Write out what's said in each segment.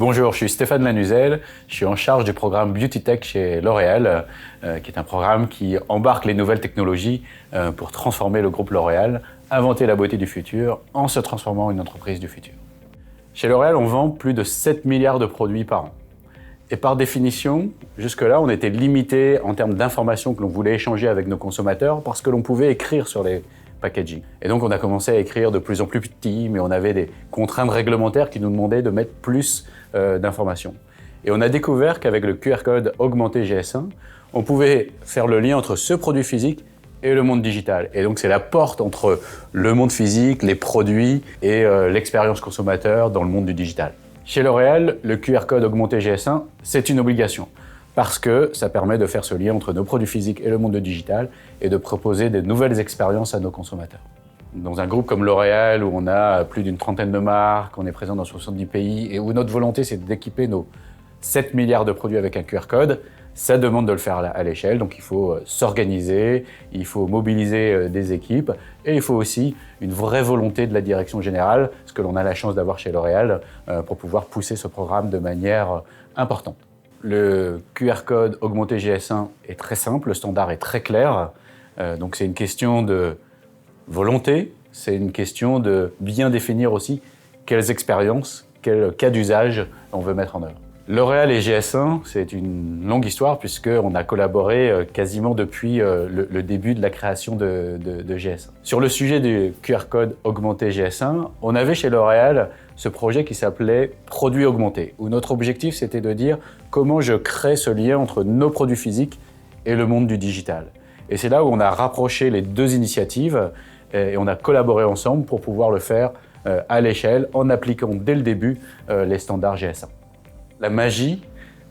Bonjour, je suis Stéphane Lanuzel, je suis en charge du programme Beauty Tech chez L'Oréal, qui est un programme qui embarque les nouvelles technologies pour transformer le groupe L'Oréal, inventer la beauté du futur en se transformant en une entreprise du futur. Chez L'Oréal, on vend plus de 7 milliards de produits par an. Et par définition, jusque-là, on était limité en termes d'informations que l'on voulait échanger avec nos consommateurs parce que l'on pouvait écrire sur les packaging. Et donc on a commencé à écrire de plus en plus petit, mais on avait des contraintes réglementaires qui nous demandaient de mettre plus d'informations. Et on a découvert qu'avec le QR code augmenté GS1, on pouvait faire le lien entre ce produit physique et le monde digital. Et donc c'est la porte entre le monde physique, les produits et l'expérience consommateur dans le monde du digital. Chez L'Oréal, le QR code augmenté GS1, c'est une obligation. Parce que ça permet de faire ce lien entre nos produits physiques et le monde digital et de proposer de nouvelles expériences à nos consommateurs. Dans un groupe comme L'Oréal, où on a plus d'une trentaine de marques, on est présent dans 70 pays et où notre volonté c'est d'équiper nos 7 milliards de produits avec un QR code, ça demande de le faire à l'échelle. Donc il faut s'organiser, il faut mobiliser des équipes et il faut aussi une vraie volonté de la direction générale, ce que l'on a la chance d'avoir chez L'Oréal, pour pouvoir pousser ce programme de manière importante. Le QR code augmenté GS1 est très simple, le standard est très clair. Donc c'est une question de volonté, c'est une question de bien définir aussi quelles expériences, quels cas d'usage on veut mettre en œuvre. L'Oréal et GS1, c'est une longue histoire puisqu'on a collaboré quasiment depuis le début de la création de GS1. Sur le sujet du QR code augmenté GS1, on avait chez L'Oréal ce projet qui s'appelait Produits augmentés, où notre objectif c'était de dire comment je crée ce lien entre nos produits physiques et le monde du digital. Et c'est là où on a rapproché les deux initiatives et on a collaboré ensemble pour pouvoir le faire à l'échelle en appliquant dès le début les standards GS1. La magie,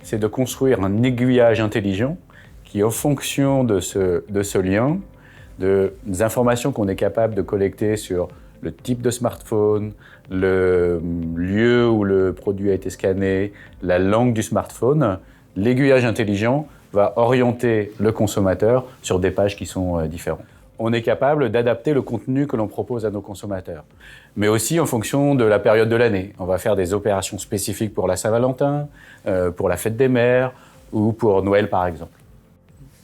c'est de construire un aiguillage intelligent qui, en fonction de ce lien, des informations qu'on est capable de collecter sur le type de smartphone, le lieu où le produit a été scanné, la langue du smartphone, l'aiguillage intelligent va orienter le consommateur sur des pages qui sont différentes. On est capable d'adapter le contenu que l'on propose à nos consommateurs, mais aussi en fonction de la période de l'année. On va faire des opérations spécifiques pour la Saint-Valentin, pour la fête des mères ou pour Noël par exemple.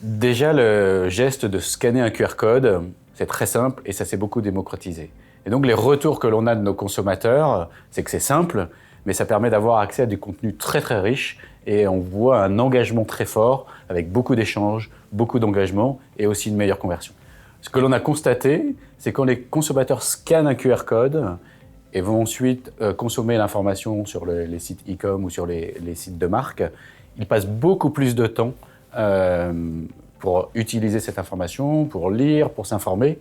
Déjà, le geste de scanner un QR code, c'est très simple et ça s'est beaucoup démocratisé. Et donc les retours que l'on a de nos consommateurs, c'est que c'est simple, mais ça permet d'avoir accès à du contenu très très riche et on voit un engagement très fort avec beaucoup d'échanges, beaucoup d'engagement et aussi une meilleure conversion. Ce que l'on a constaté, c'est quand les consommateurs scannent un QR code et vont ensuite consommer l'information sur les sites e-com ou sur les sites de marque, ils passent beaucoup plus de temps pour utiliser cette information, pour lire, pour s'informer,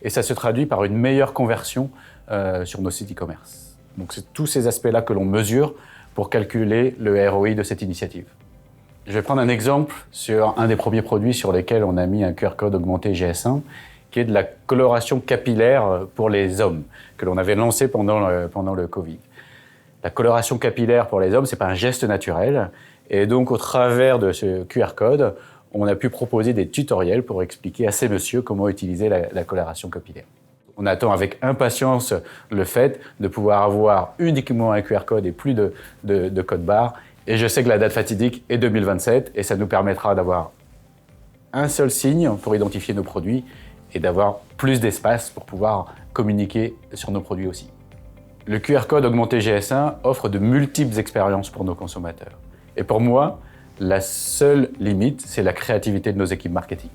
et ça se traduit par une meilleure conversion sur nos sites e-commerce. Donc c'est tous ces aspects-là que l'on mesure pour calculer le ROI de cette initiative. Je vais prendre un exemple sur un des premiers produits sur lesquels on a mis un QR code augmenté GS1, qui est de la coloration capillaire pour les hommes, que l'on avait lancé pendant le Covid. La coloration capillaire pour les hommes, ce n'est pas un geste naturel, et donc au travers de ce QR code, on a pu proposer des tutoriels pour expliquer à ces messieurs comment utiliser la coloration capillaire. On attend avec impatience le fait de pouvoir avoir uniquement un QR code et plus de code barre. Et je sais que la date fatidique est 2027 et ça nous permettra d'avoir un seul signe pour identifier nos produits et d'avoir plus d'espace pour pouvoir communiquer sur nos produits aussi. Le QR code augmenté GS1 offre de multiples expériences pour nos consommateurs. Et pour moi, la seule limite, c'est la créativité de nos équipes marketing.